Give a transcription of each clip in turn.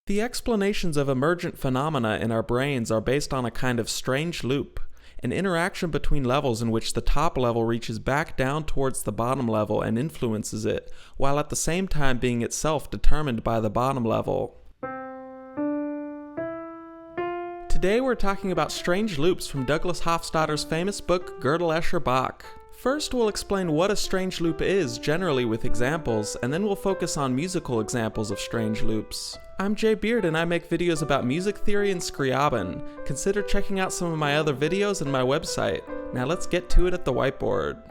The explanations of emergent phenomena in our brains are based on a kind of strange loop, an interaction between levels in which the top level reaches back down towards the bottom level and influences it, while at the same time being itself determined by the bottom level. Today we're talking about strange loops from Douglas Hofstadter's famous book Gödel, Escher, Bach. First, we'll explain what a strange loop is generally with examples, and then we'll focus on musical examples of strange loops. I'm Jay Beard and I make videos about music theory and Scriabin. Consider checking out some of my other videos and my website. Now let's get to it at the whiteboard.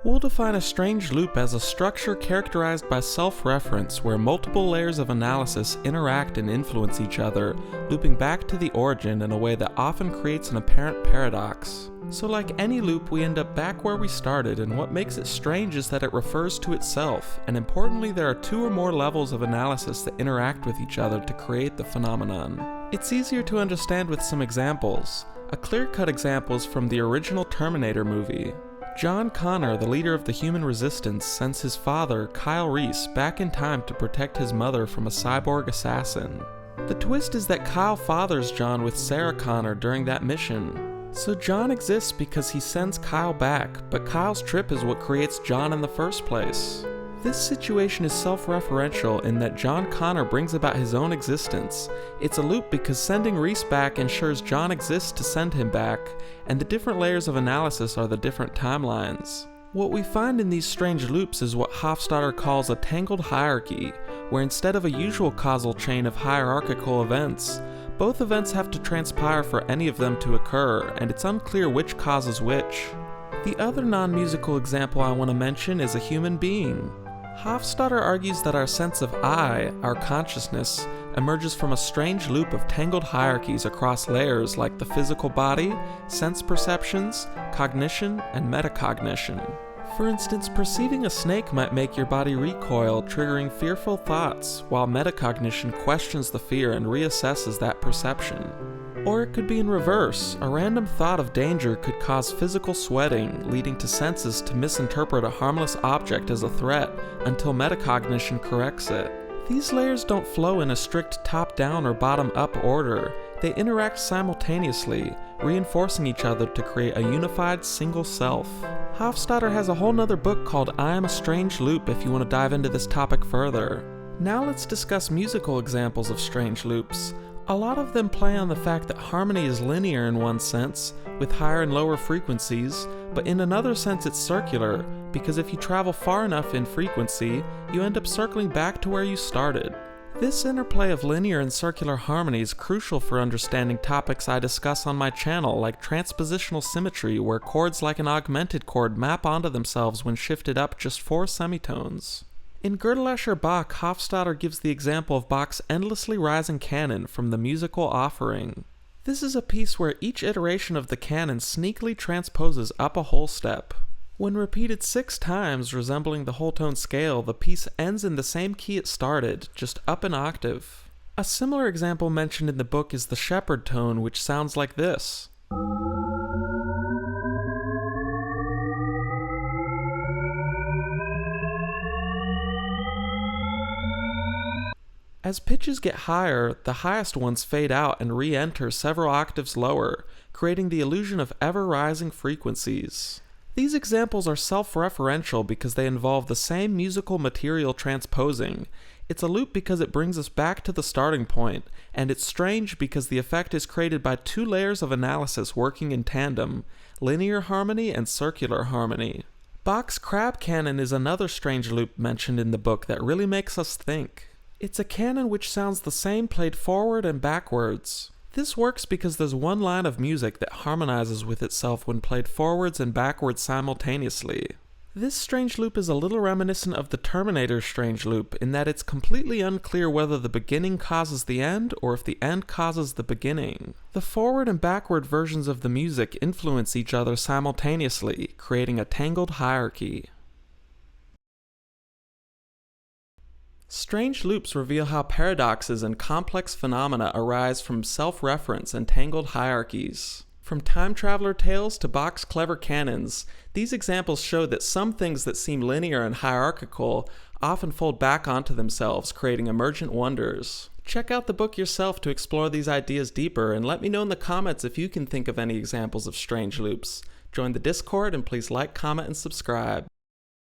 We'll define a strange loop as a structure characterized by self-reference where multiple layers of analysis interact and influence each other, looping back to the origin in a way that often creates an apparent paradox. So like any loop, we end up back where we started, and what makes it strange is that it refers to itself, and importantly there are two or more levels of analysis that interact with each other to create the phenomenon. It's easier to understand with some examples. A clear-cut example is from the original Terminator movie. John Connor, the leader of the human resistance, sends his father, Kyle Reese, back in time to protect his mother from a cyborg assassin. The twist is that Kyle fathers John with Sarah Connor during that mission. So John exists because he sends Kyle back, but Kyle's trip is what creates John in the first place. This situation is self-referential in that John Connor brings about his own existence. It's a loop because sending Reese back ensures John exists to send him back, and the different layers of analysis are the different timelines. What we find in these strange loops is what Hofstadter calls a tangled hierarchy, where instead of a usual causal chain of hierarchical events, both events have to transpire for any of them to occur, and it's unclear which causes which. The other non-musical example I want to mention is a human being. Hofstadter argues that our sense of I, our consciousness, emerges from a strange loop of tangled hierarchies across layers like the physical body, sense perceptions, cognition, and metacognition. For instance, perceiving a snake might make your body recoil, triggering fearful thoughts, while metacognition questions the fear and reassesses that perception. Or it could be in reverse. A random thought of danger could cause physical sweating, leading to senses to misinterpret a harmless object as a threat until metacognition corrects it. These layers don't flow in a strict top-down or bottom-up order. They interact simultaneously, reinforcing each other to create a unified single self. Hofstadter has a whole nother book called I Am a Strange Loop if you want to dive into this topic further. Now let's discuss musical examples of strange loops. A lot of them play on the fact that harmony is linear in one sense, with higher and lower frequencies, but in another sense it's circular, because if you travel far enough in frequency, you end up circling back to where you started. This interplay of linear and circular harmony is crucial for understanding topics I discuss on my channel, like transpositional symmetry, where chords like an augmented chord map onto themselves when shifted up just 4 semitones. In Gödel, Escher, Bach, Hofstadter gives the example of Bach's endlessly rising canon from the musical Offering. This is a piece where each iteration of the canon sneakily transposes up a whole step. When repeated 6 times, resembling the whole tone scale, the piece ends in the same key it started, just up an octave. A similar example mentioned in the book is the shepherd tone, which sounds like this. As pitches get higher, the highest ones fade out and re-enter several octaves lower, creating the illusion of ever-rising frequencies. These examples are self-referential because they involve the same musical material transposing. It's a loop because it brings us back to the starting point, and it's strange because the effect is created by 2 layers of analysis working in tandem, linear harmony and circular harmony. Bach's crab canon is another strange loop mentioned in the book that really makes us think. It's a canon which sounds the same played forward and backwards. This works because there's one line of music that harmonizes with itself when played forwards and backwards simultaneously. This strange loop is a little reminiscent of the Terminator strange loop in that it's completely unclear whether the beginning causes the end or if the end causes the beginning. The forward and backward versions of the music influence each other simultaneously, creating a tangled hierarchy. Strange loops reveal how paradoxes and complex phenomena arise from self-reference and tangled hierarchies. From time traveler tales to Bach's clever canons, these examples show that some things that seem linear and hierarchical often fold back onto themselves, creating emergent wonders. Check out the book yourself to explore these ideas deeper, and let me know in the comments if you can think of any examples of strange loops. Join the Discord, and please like, comment, and subscribe.